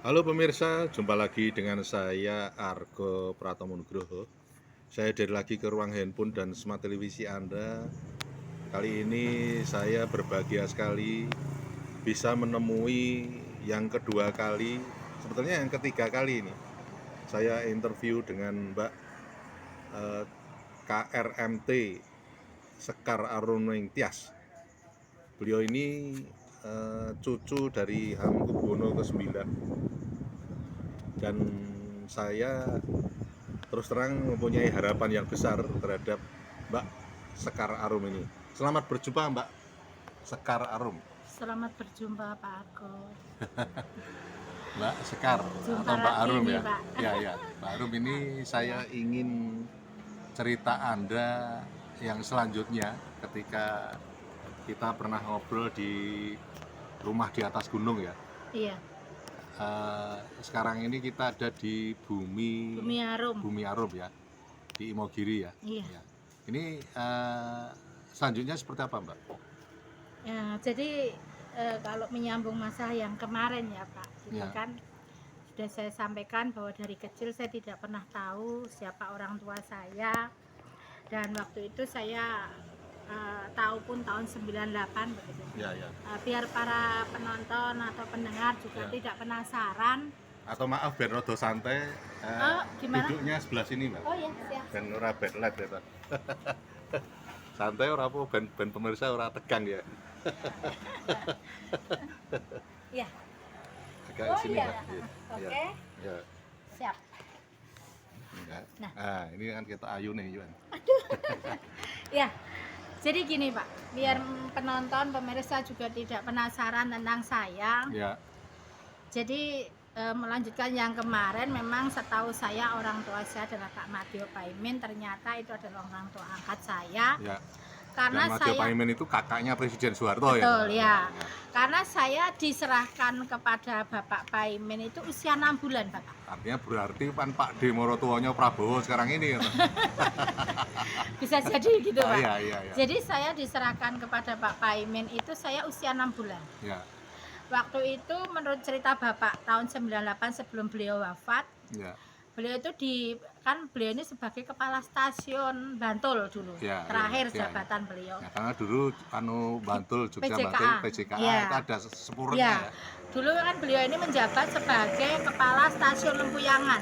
Halo pemirsa, jumpa lagi dengan saya Argo Pratomo Nugroho. Saya hadir lagi ke ruang handphone dan smart televisi Anda. Kali ini saya berbahagia sekali bisa menemui yang kedua kali, sebetulnya yang ketiga kali ini. Saya interview dengan Mbak KRMT Sekar Aruning Tias. Beliau ini cucu dari Hamengkubuwono ke-9, dan saya terus terang mempunyai harapan yang besar terhadap Mbak Sekar Arum ini. Selamat berjumpa Mbak Sekar Arum. Selamat berjumpa Pak Argo. Mbak Sekar Jumpa atau Mbak lagi Arum nih, ya. Pak. Ya, Mbak Arum ini saya ingin cerita Anda yang selanjutnya ketika kita pernah ngobrol di rumah di atas gunung ya. Iya, Sekarang ini kita ada di Bumi Arum ya, di Imogiri ya. Iya. Ya. Ini selanjutnya seperti apa Mbak? Ya, jadi kalau menyambung masa yang kemarin ya Pak, gitu Ya. kan sudah saya sampaikan bahwa dari kecil saya tidak pernah tahu siapa orang tua saya, dan waktu itu saya tahu pun tahun 98 begitu. Ya. Biar para penonton atau pendengar juga Ya. tidak penasaran. Atau maaf biar rodo santai, Gimana? duduknya sebelah sini Mbak. Oh ya, siap. Ben ora bedlet ya Pak. Santai ora apa, ben pemirsa ora tegang ya. Iya. Agak Oh sini iya. Mbak. Oke. Ya. Ya. Siap. Ya. Nah. Ini kan kita ayu nih Yuan. Ya, jadi gini Pak, biar penonton, pemirsa juga tidak penasaran tentang saya. Ya. Jadi melanjutkan yang kemarin, memang setahu saya orang tua saya adalah Pak Madio Paimin, ternyata itu adalah orang tua angkat saya. Ya. Karena Dan Madio saya Paimin itu kakaknya Presiden Soeharto ya. betul ya. Karena saya diserahkan kepada Bapak Paimin itu usia 6 bulan Bapak. Artinya berarti kan Pak D morotuanya Prabowo sekarang ini ya. Bisa jadi gitu Pak. Iya. Jadi saya diserahkan kepada Pak Paimin itu saya usia 6 bulan. Ya. Waktu itu menurut cerita Bapak tahun 98 sebelum beliau wafat, Ya. beliau itu beliau ini sebagai kepala stasiun Bantul dulu, Ya, terakhir ya. jabatan beliau. Ya, karena dulu Bantul Jogja PJKA. Bantul PJKA Ya. itu ada sepurutnya Ya, ya. dulu kan beliau ini menjabat sebagai kepala stasiun Lempuyangan.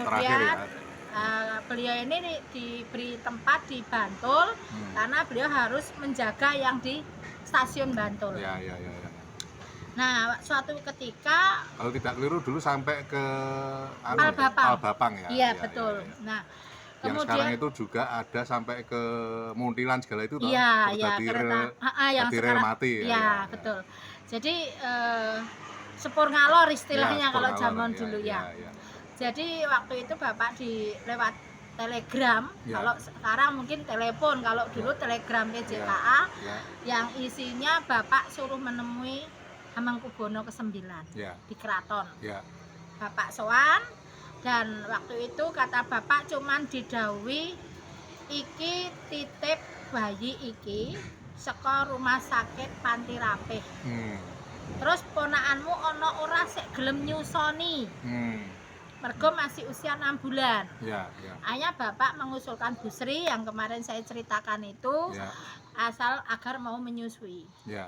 Terakhir ya. Beliau ini diberi tempat di Bantul karena beliau harus menjaga yang di stasiun Bantul. Ya. Nah, suatu ketika Kalau tidak keliru dulu sampai ke Albapang. ya. Iya, betul. Ya. Nah, Yang kemudian sekarang itu juga ada sampai ke Muntilan segala itu toh. iya, Jadi yang rel sekarang mati ya. iya, betul. Jadi sepur ngalor istilahnya Ya, kalau sepur zaman ngalor, dulu ya. Ya. Jadi waktu itu Bapak lewat telegram, Ya. kalau sekarang mungkin telepon, kalau dulu telegram PJKA Ya. yang isinya Bapak suruh menemui Hamengkubuwono ke-9 Ya. di Keraton. Ya. Bapak sowan, dan waktu itu kata Bapak cuman didhawuhi iki titip bayi iki saka rumah sakit Panti Rapih. Terus ponakanmu ana ora sik gelem nyusoni. Mergo masih usia 6 bulan. Ya. Hanya Bapak mengusulkan Bu Sri yang kemarin saya ceritakan itu, Ya. asal agar mau menyusui. Ya.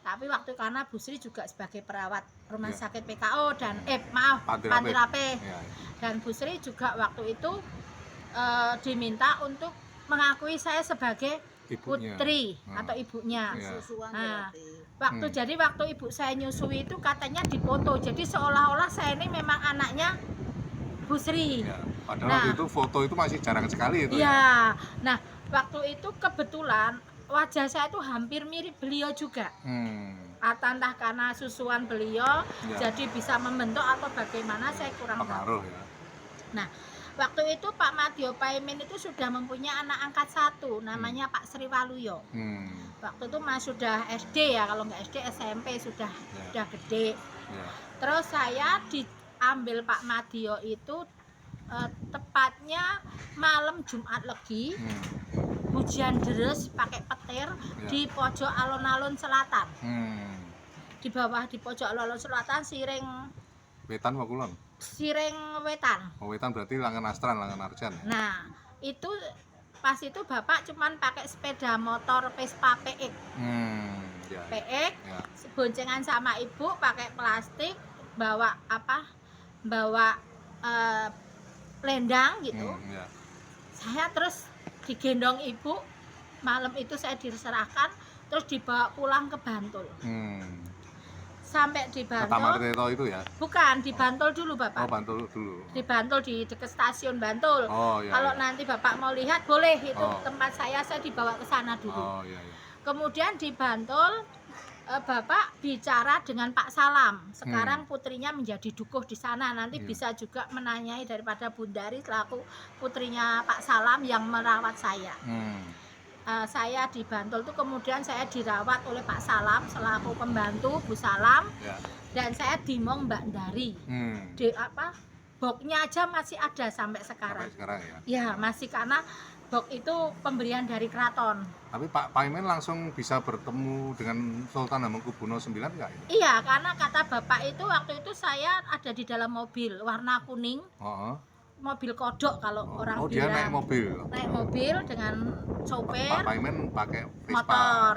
Tapi waktu karena Bu Sri juga sebagai perawat rumah Ya. sakit PKO dan Panti Rapih. Ya. Dan Bu Sri juga waktu itu diminta untuk mengakui saya sebagai Ibunya. putri atau ibunya. Ya. Nah, jadi waktu ibu saya nyusui itu katanya dipoto. Jadi seolah-olah saya ini memang anaknya Bu Sri. Ya. Padahal waktu itu foto itu masih jarang sekali itu. Iya. Nah, waktu itu kebetulan wajah saya itu hampir mirip beliau juga. Entah karena susuan beliau jadi bisa membentuk atau bagaimana, saya kurang tahu. Pengaruh ya. Nah, waktu itu Pak Madio Paimin itu sudah mempunyai anak angkat 1 namanya Pak Sri Waluyo. Waktu itu sudah SD ya, kalau nggak SD SMP sudah gede. Ya. Terus saya diambil Pak Madio itu tepatnya malam Jumat Legi. Hujan deres pakai petir di pojok alun-alun selatan. Di bawah di pojok alun-alun selatan siring Wetan apa kulon? Sireng Wetan. Oh, wetan berarti Langen Astran, Langen Arjan. Nah, itu pas itu bapak cuman pakai sepeda motor Vespa PX. Ya. PX, Ya. boncengan sama ibu pakai plastik, bawa apa? Bawa selendang gitu. Ya. Saya terus digendong ibu, malam itu saya diserahkan, terus dibawa pulang ke Bantul. Sampai di Ke Bantul. Taman Reto itu ya? Bukan, di Bantul dulu Oh, bapak. Bantul dulu. Di Bantul, di dekat stasiun Bantul. Oh, iya. Kalau iya. nanti bapak mau lihat boleh, itu Oh. tempat saya dibawa ke sana dulu. Oh, iya, iya. Kemudian di Bantul bapak bicara dengan Pak Salam. Sekarang putrinya menjadi dukuh di sana. Nanti bisa juga menanyai daripada Bundari selaku putrinya Pak Salam yang merawat saya. Saya di Bantul tuh kemudian saya dirawat oleh Pak Salam selaku pembantu Bu Salam. Ya. Dan saya dimong Mbak Dari. Di apa? Boknya aja masih ada sampai sekarang. Sampai sekarang ya. Ya, masih karena bok itu pemberian dari keraton. Tapi Pak Paimen langsung bisa bertemu dengan Sultan Hamengkubuwono IX enggak ya? Iya, karena kata bapak itu waktu itu saya ada di dalam mobil warna kuning. Mobil kodok kalau orang dia bilang. naik mobil dengan sopir. Pak Paimen pakai Vespa, motor.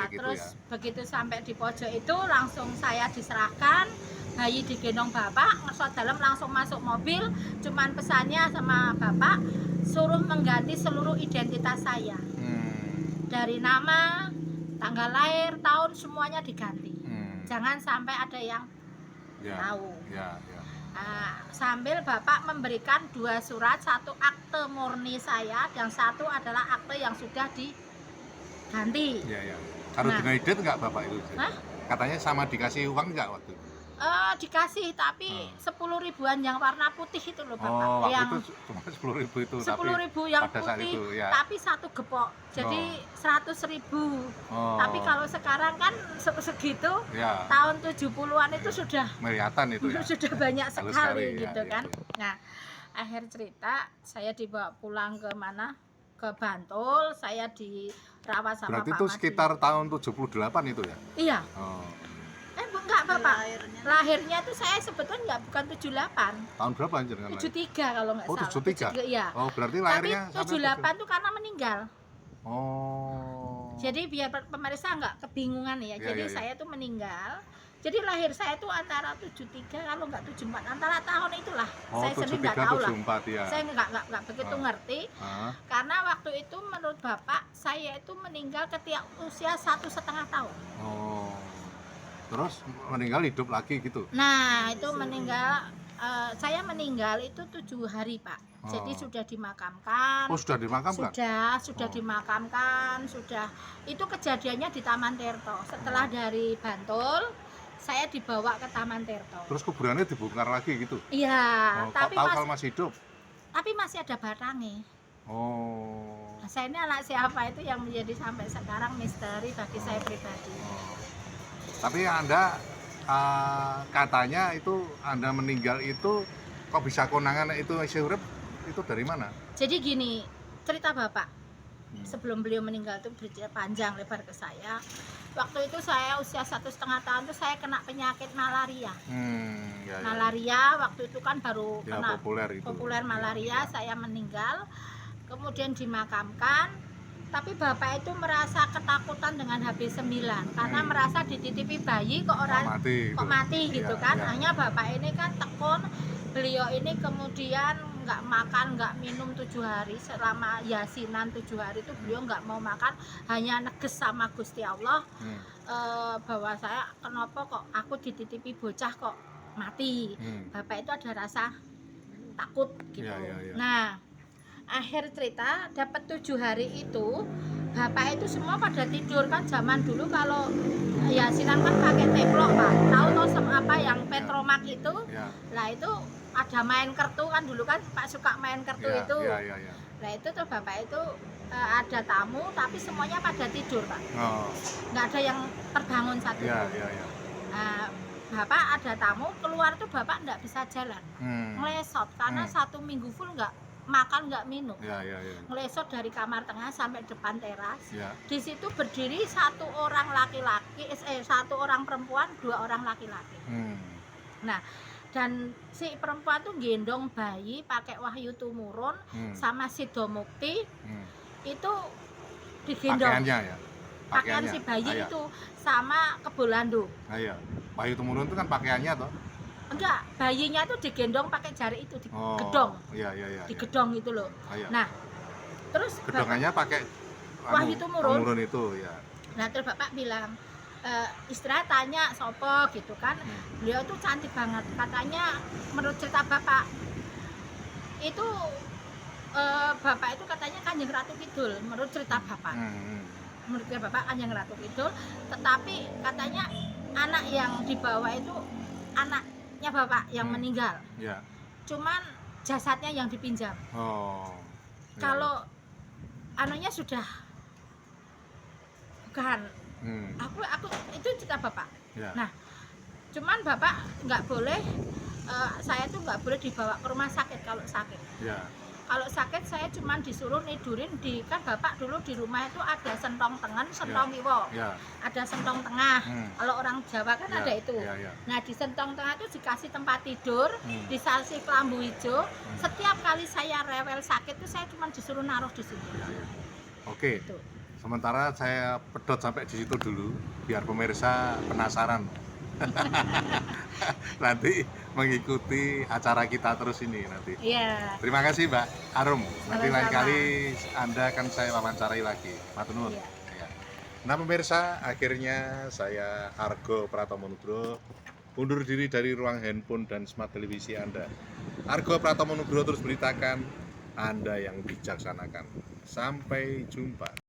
gitu Terus ya. begitu sampai di pojok itu langsung saya diserahkan, bayi digendong bapak, ngesot dalam langsung masuk mobil. Cuman pesannya sama bapak suruh mengganti seluruh identitas saya. Dari nama, tanggal lahir, tahun semuanya diganti. Jangan sampai ada yang tahu. Ya. Sambil bapak memberikan 2 surat, 1 akte murni saya dan 1 adalah akte yang sudah diganti. Iya. Kalau dengan ide enggak bapak itu? Hah? Katanya sama dikasih uang enggak waktu itu? Dikasih tapi 10 ribuan yang warna putih itu loh bapak. Waktu yang itu cuma 10.000 itu. 10.000 yang pada saat putih itu, ya. tapi 1 gepok jadi 100.000. Tapi kalau sekarang kan segitu, ya. tahun 70-an itu sudah Melihatan itu ya. sudah banyak sekali ya, gitu kan. Gitu. Nah, akhir cerita saya dibawa pulang ke mana? Ke Bantul, saya dirawat sama Berarti Pak itu Madi. sekitar tahun 78 itu ya? Iya. Enggak bapak, lahirnya itu saya sebetulnya bukan 78. Tahun berapa jenengan lahir? 73 kalau nggak salah. 73? Iya. Oh, berarti Tapi lahirnya 78 itu karena meninggal. Oh. Jadi biar pemirsa nggak kebingungan ya. Iya, Jadi iya. saya tuh meninggal. Jadi lahir saya itu antara 73 kalau nggak 74, antara tahun itulah. Saya sendiri nggak tahu lah. 74 ya. Saya nggak begitu ngerti. Karena waktu itu menurut bapak saya itu meninggal ketika usia 1,5 tahun. Oh. Terus meninggal hidup lagi gitu? Nah itu meninggal, saya meninggal itu 7 hari pak. Jadi sudah dimakamkan. Oh sudah dimakamkan? Sudah dimakamkan, sudah. Itu kejadiannya di Taman Tirto. Setelah dari Bantul, saya dibawa ke Taman Tirto. Terus kuburannya dibongkar lagi gitu? Iya. Tapi tahu kalau masih hidup? Tapi masih ada batangnya. Oh. Nah, saya ini anak siapa itu yang menjadi sampai sekarang misteri bagi saya pribadi. Tapi Anda katanya itu Anda meninggal itu kok bisa konangan itu masih urip itu dari mana? Jadi gini, cerita bapak sebelum beliau meninggal itu bercerita panjang lebar ke saya. Waktu itu saya usia 1,5 tahun itu saya kena penyakit malaria. Malaria waktu itu kan baru ya, kena populer malaria. Saya meninggal, kemudian dimakamkan. Tapi bapak itu merasa ketakutan dengan HB9 karena merasa dititipi bayi kok mati gitu kan. Hanya bapak ini kan tekun, beliau ini kemudian nggak makan nggak minum 7 hari selama yasinan 7 hari itu beliau nggak mau makan, hanya neges sama Gusti Allah bahwa saya kenapa kok aku dititipi bocah kok mati. Bapak itu ada rasa takut gitu. Nah akhir cerita dapat 7 hari itu bapak itu semua pada tidur kan. Zaman dulu kalau yasinan kan pakai teplok pak, tahu sama apa yang Petromak itu lah, itu ada main kartu kan dulu kan pak suka main kartu itu. Nah itu tuh bapak itu ada tamu tapi semuanya pada tidur pak, nggak ada yang terbangun satu pun. Bapak ada tamu keluar tuh bapak nggak bisa jalan, ngelesot karena 1 minggu full nggak makan nggak minum, ngelesot dari kamar tengah sampai depan teras. Di situ berdiri 1 orang laki-laki, 1 orang perempuan, 2 orang laki-laki. Nah Dan si perempuan tuh gendong bayi pakai Wahyu Tumurun sama Sido Mukti itu digendong. Pakaiannya ya. Pakaian si bayi Iya. itu sama Kebolandu. Iya. Wahyu Tumurun itu kan pakaiannya toh. Enggak, bayinya itu digendong pakai jari itu Oh. digedong. Iya iya iya. Digedong itu loh. Iya. Nah, terus Gedongannya pakai Wahyu Tumurun. Tumurun itu ya. Nah, terus bapak bilang, istirahat tanya sopo gitu kan. Beliau tuh cantik banget. Katanya menurut cerita bapak itu bapak itu katanya Kanjeng Ratu Kidul menurut cerita bapak. Menurut cerita bapak Kanjeng Ratu Kidul, tetapi katanya anak yang dibawa itu anaknya bapak yang meninggal. Ya. Cuman jasadnya yang dipinjam. Oh. Ya. Kalau anunya sudah bukan. Aku itu cerita bapak. Ya. Nah, cuman bapak nggak boleh, saya tuh nggak boleh dibawa ke rumah sakit kalau sakit. Ya. Kalau sakit saya cuman disuruh nidurin di, kan bapak dulu di rumah itu ada sentong tengen, sentong kiwo, Ya. ada sentong tengah. Kalau orang Jawa kan Ya. ada itu. Ya, ya. Nah di sentong tengah itu dikasih tempat tidur, dikasih kelambu hijau. Setiap kali saya rewel sakit tuh saya cuman disuruh naruh di situ. Ya, ya. Oke. Gitu. Sementara saya pedot sampai di situ dulu biar pemirsa penasaran. Nanti mengikuti acara kita terus ini nanti. Iya. Terima kasih Mbak Arum. Nanti lain Sama-sama. kali Anda akan saya wawancarai lagi. Matur nuwun. Iya. Ya. Nah pemirsa, akhirnya saya Argo Pratomo Nugroho undur diri dari ruang handphone dan smart televisi Anda. Argo Pratomo Nugroho terus beritakan, Anda yang bijaksanakan. Sampai jumpa.